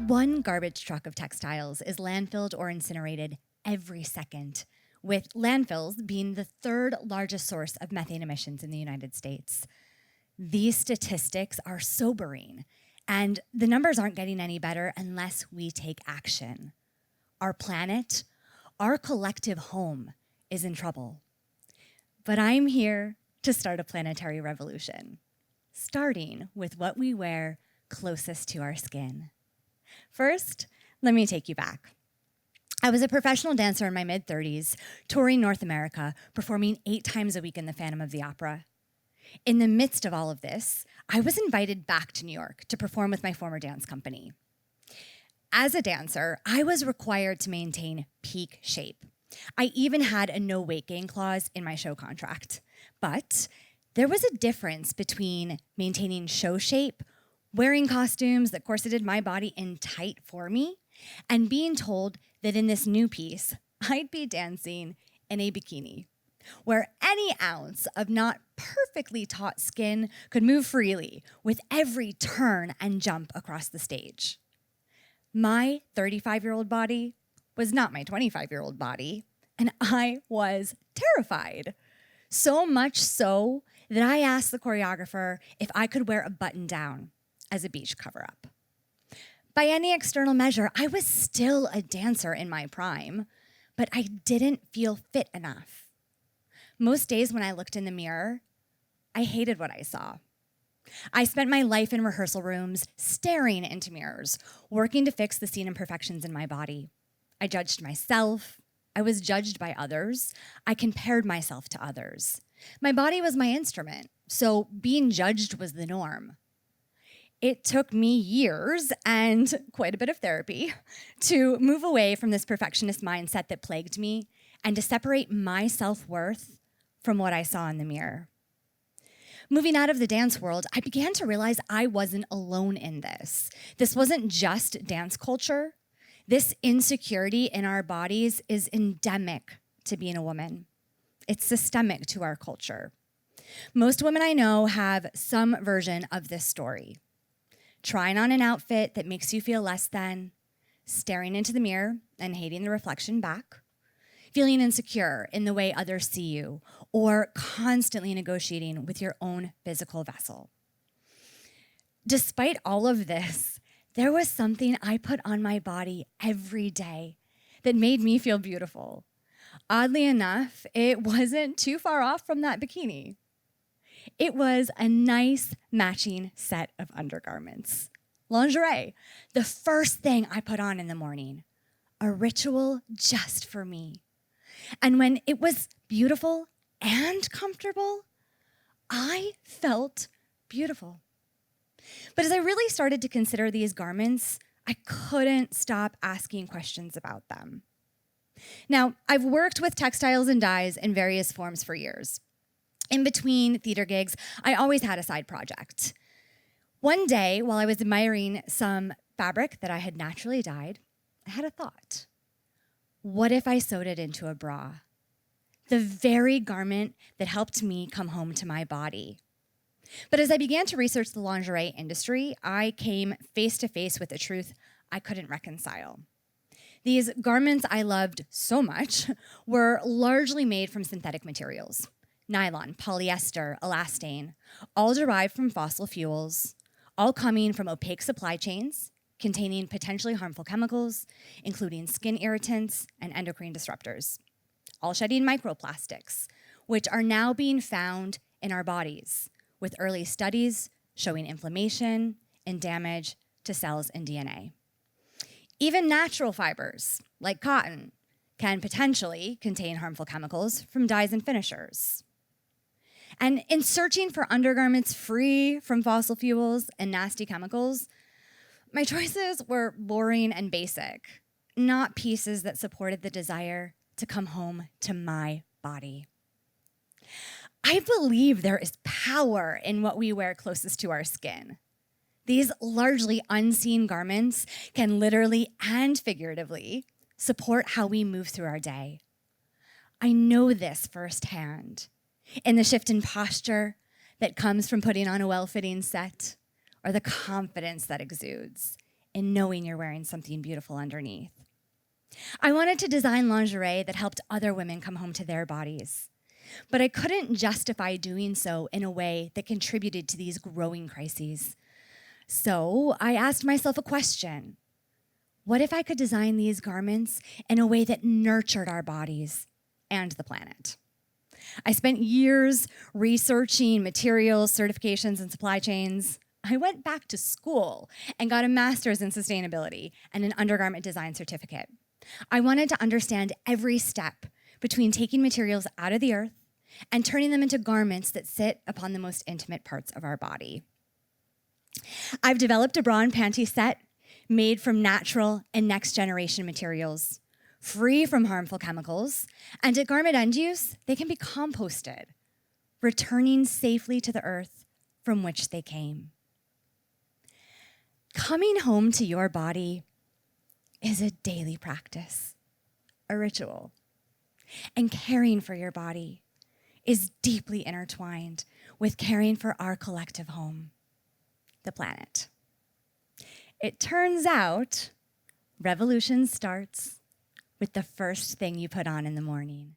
1 garbage truck of textiles is landfilled or incinerated every second, with landfills being the 3rd largest source of methane emissions in the United States. These statistics are sobering, and the numbers aren't getting any better unless we take action. Our planet, our collective home, is in trouble. But I'm here to start a planetary revolution, starting with what we wear closest to our skin. First, let me take you back. I was a professional dancer in my mid-30s, touring North America, performing 8 times a week in the Phantom of the Opera. In the midst of all of this, I was invited back to New York to perform with my former dance company. As a dancer, I was required to maintain peak shape. I even had a no weight gain clause in my show contract. But there was a difference between maintaining show shape, wearing costumes that corseted my body in tight for me, and being told that in this new piece, I'd be dancing in a bikini, where any ounce of not perfectly taut skin could move freely with every turn and jump across the stage. My 35-year-old body was not my 25-year-old body, and I was terrified. So much so that I asked the choreographer if I could wear a button down as a beach cover-up. By any external measure, I was still a dancer in my prime, but I didn't feel fit enough. Most days when I looked in the mirror, I hated what I saw. I spent my life in rehearsal rooms, staring into mirrors, working to fix the seen imperfections in my body. I judged myself. I was judged by others. I compared myself to others. My body was my instrument, so being judged was the norm. It took me years and quite a bit of therapy to move away from this perfectionist mindset that plagued me and to separate my self-worth from what I saw in the mirror. Moving out of the dance world, I began to realize I wasn't alone in this. This wasn't just dance culture. This insecurity in our bodies is endemic to being a woman. It's systemic to our culture. Most women I know have some version of this story. Trying on an outfit that makes you feel less than, staring into the mirror and hating the reflection back, feeling insecure in the way others see you, or constantly negotiating with your own physical vessel. Despite all of this, there was something I put on my body every day that made me feel beautiful. Oddly enough, it wasn't too far off from that bikini. It was a nice matching set of undergarments. Lingerie, the first thing I put on in the morning. A ritual just for me. And when it was beautiful and comfortable, I felt beautiful. But as I really started to consider these garments, I couldn't stop asking questions about them. Now, I've worked with textiles and dyes in various forms for years. In between theater gigs, I always had a side project. One day, while I was admiring some fabric that I had naturally dyed, I had a thought. What if I sewed it into a bra? The very garment that helped me come home to my body. But as I began to research the lingerie industry, I came face to face with a truth I couldn't reconcile. These garments I loved so much were largely made from synthetic materials. Nylon, polyester, elastane, all derived from fossil fuels, all coming from opaque supply chains containing potentially harmful chemicals, including skin irritants and endocrine disruptors, all shedding microplastics, which are now being found in our bodies, with early studies showing inflammation and damage to cells and DNA. Even natural fibers, like cotton, can potentially contain harmful chemicals from dyes and finishers. And in searching for undergarments free from fossil fuels and nasty chemicals, my choices were boring and basic, not pieces that supported the desire to come home to my body. I believe there is power in what we wear closest to our skin. These largely unseen garments can literally and figuratively support how we move through our day. I know this firsthand in the shift in posture that comes from putting on a well-fitting set, or the confidence that exudes in knowing you're wearing something beautiful underneath. I wanted to design lingerie that helped other women come home to their bodies, but I couldn't justify doing so in a way that contributed to these growing crises. So I asked myself a question. What if I could design these garments in a way that nurtured our bodies and the planet? I spent years researching materials, certifications, and supply chains. I went back to school and got a master's in sustainability and an undergarment design certificate. I wanted to understand every step between taking materials out of the earth and turning them into garments that sit upon the most intimate parts of our body. I've developed a bra and panty set made from natural and next-generation materials, free from harmful chemicals, and at garment end use, they can be composted, returning safely to the earth from which they came. Coming home to your body is a daily practice, a ritual. And caring for your body is deeply intertwined with caring for our collective home, the planet. It turns out, revolution starts with the first thing you put on in the morning.